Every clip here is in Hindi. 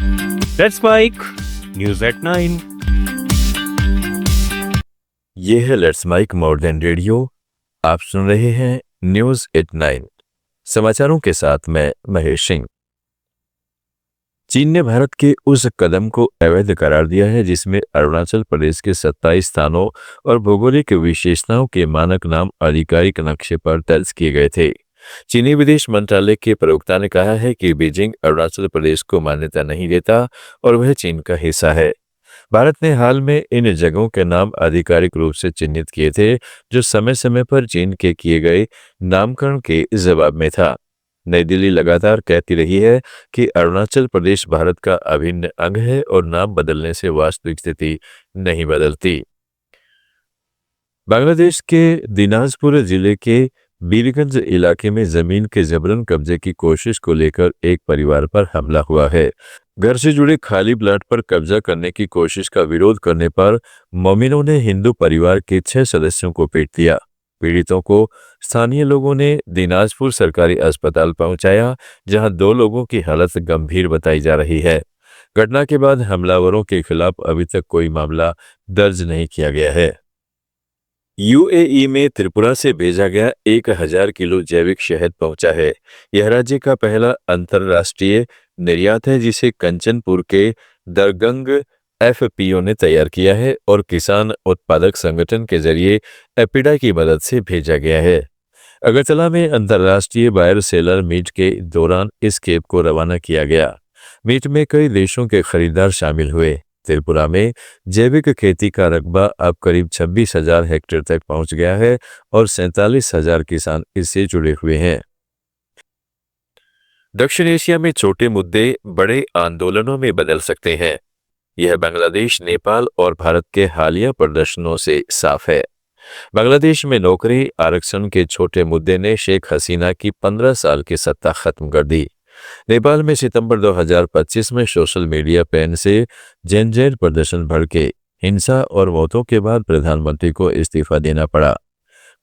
Let's mic news at 9। ये है लेट्स माइक मॉडर्न रेडियो। आप सुन रहे हैं न्यूज एट 9 समाचारों के साथ मैं महेश सिंह। चीन ने भारत के उस कदम को अवैध करार दिया है जिसमें अरुणाचल प्रदेश के 27 स्थानों और भौगोलिक विशेषताओं के मानक नाम आधिकारिक नक्शे पर दर्ज किए गए थे। चीनी विदेश मंत्रालय के प्रवक्ता ने कहा है कि बीजिंग अरुणाचल प्रदेश को मान्यता नहीं देता और वह चीन का हिस्सा है। भारत ने हाल में इन जगहों के नाम आधिकारिक रूप से चिन्हित किए थे, जो समय समय पर चीन के किए गए नामकरण के जवाब में था। नई दिल्ली लगातार कहती रही है कि अरुणाचल प्रदेश भारत का अभिन्न अंग है और नाम बदलने से वास्तविक स्थिति नहीं बदलती। बांग्लादेश के दिनाजपुर जिले के बीरगंज इलाके में जमीन के जबरन कब्जे की कोशिश को लेकर एक परिवार पर हमला हुआ है। घर से जुड़े खाली प्लाट पर कब्जा करने की कोशिश का विरोध करने पर मोमिनों ने हिंदू परिवार के 6 सदस्यों को पीट दिया। पीड़ितों को स्थानीय लोगों ने दिनाजपुर सरकारी अस्पताल पहुंचाया, जहां 2 लोगों की हालत गंभीर बताई जा रही है। घटना के बाद हमलावरों के खिलाफ अभी तक कोई मामला दर्ज नहीं किया गया है। यूएई में त्रिपुरा से भेजा गया 1000 किलो जैविक शहद पहुंचा है। यह राज्य का पहला अंतर्राष्ट्रीय निर्यात है जिसे कंचनपुर के दरगंग एफपीओ ने तैयार किया है और किसान उत्पादक संगठन के जरिए एपिडा की मदद से भेजा गया है। अगरतला में अंतर्राष्ट्रीय बायर सेलर मीट के दौरान इस खेप को रवाना किया गया। मीट में कई देशों के खरीदार शामिल हुए। त्रिपुरा में जैविक खेती का रकबा अब करीब 26,000 हेक्टेयर तक पहुंच गया है और 47,000 किसान इससे जुड़े हुए हैं। दक्षिण एशिया में छोटे मुद्दे बड़े आंदोलनों में बदल सकते हैं। यह बांग्लादेश, नेपाल और भारत के हालिया प्रदर्शनों से साफ है। बांग्लादेश में नौकरी आरक्षण के छोटे मुद्दे ने शेख हसीना की 15 साल की सत्ता खत्म कर दी। नेपाल में सितंबर 2025 में सोशल मीडिया बैन से जनजैन प्रदर्शन भड़के। हिंसा और मौतों के बाद प्रधानमंत्री को इस्तीफा देना पड़ा।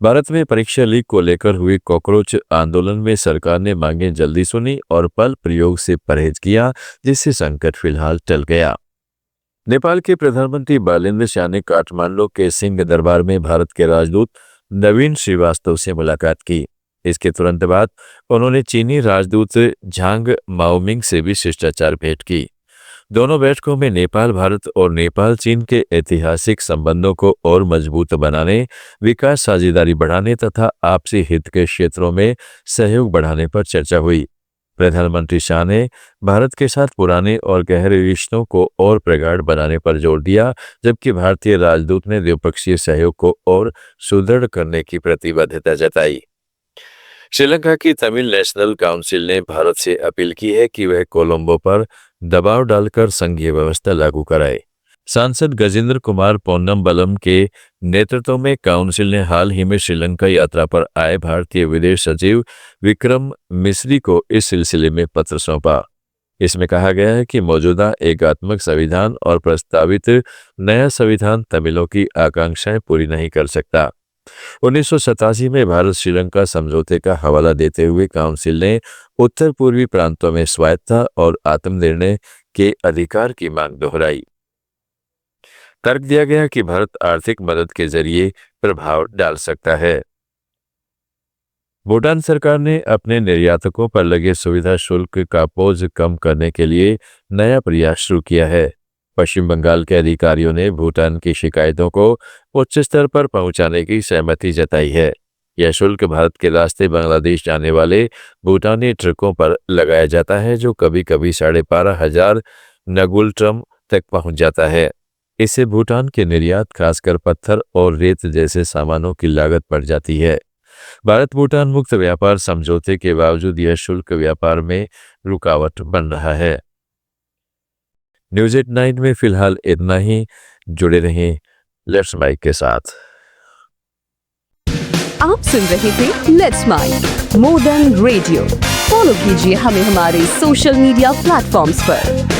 भारत में परीक्षा लीक को लेकर हुई कॉकरोच आंदोलन में सरकार ने मांगे जल्दी सुनी और बल प्रयोग से परहेज किया, जिससे संकट फिलहाल टल गया। नेपाल के प्रधानमंत्री बालेन्द्र शाह ने काठमांडू के सिंह दरबार में भारत के राजदूत नवीन श्रीवास्तव से मुलाकात की। इसके तुरंत बाद उन्होंने चीनी राजदूत झांग माओमिंग से भी शिष्टाचार भेंट की। दोनों बैठकों में नेपाल भारत और नेपाल चीन के ऐतिहासिक संबंधों को और मजबूत बनाने, विकास साझेदारी बढ़ाने तथा आपसी हित के क्षेत्रों में सहयोग बढ़ाने पर चर्चा हुई। प्रधानमंत्री शाह ने भारत के साथ पुराने और गहरे रिश्तों को और प्रगाढ़ बनाने पर जोर दिया, जबकि भारतीय राजदूत ने द्विपक्षीय सहयोग को और सुदृढ़ करने की प्रतिबद्धता जताई। श्रीलंका की तमिल नेशनल काउंसिल ने भारत से अपील की है कि वह कोलंबो पर दबाव डालकर संघीय व्यवस्था लागू कराए। सांसद गजेंद्र कुमार पोन्नम्बलम के नेतृत्व में काउंसिल ने हाल ही में श्रीलंका यात्रा पर आए भारतीय विदेश सचिव विक्रम मिस्री को इस सिलसिले में पत्र सौंपा। इसमें कहा गया है कि मौजूदा एकात्मक संविधान और प्रस्तावित नया संविधान तमिलों की आकांक्षाएं पूरी नहीं कर सकता। 1987 में भारत श्रीलंका समझौते का हवाला देते हुए काउंसिल ने उत्तर पूर्वी प्रांतों में स्वायत्तता और आत्मनिर्णय के अधिकार की मांग दोहराई। तर्क दिया गया कि भारत आर्थिक मदद के जरिए प्रभाव डाल सकता है। भूटान सरकार ने अपने निर्यातकों पर लगे सुविधा शुल्क का बोझ कम करने के लिए नया प्रयास शुरू किया है। पश्चिम बंगाल के अधिकारियों ने भूटान की शिकायतों को उच्च स्तर पर पहुंचाने की सहमति जताई है। यह शुल्क भारत के रास्ते बांग्लादेश जाने वाले भूटानी ट्रकों पर लगाया जाता है, जो कभी कभी 12,500 नगुल ट्रम तक पहुंच जाता है। इससे भूटान के निर्यात, खासकर पत्थर और रेत जैसे सामानों की लागत बढ़ जाती है। भारत भूटान मुक्त व्यापार समझौते के बावजूद यह शुल्क व्यापार में रुकावट बन रहा है। न्यूज एट 9 में फिलहाल इतना ही। जुड़े रहें लेट्स माइक के साथ। आप सुन रहे थे let's mike modern radio. Follow कीजिए हमें हमारे सोशल मीडिया प्लेटफॉर्म्स पर।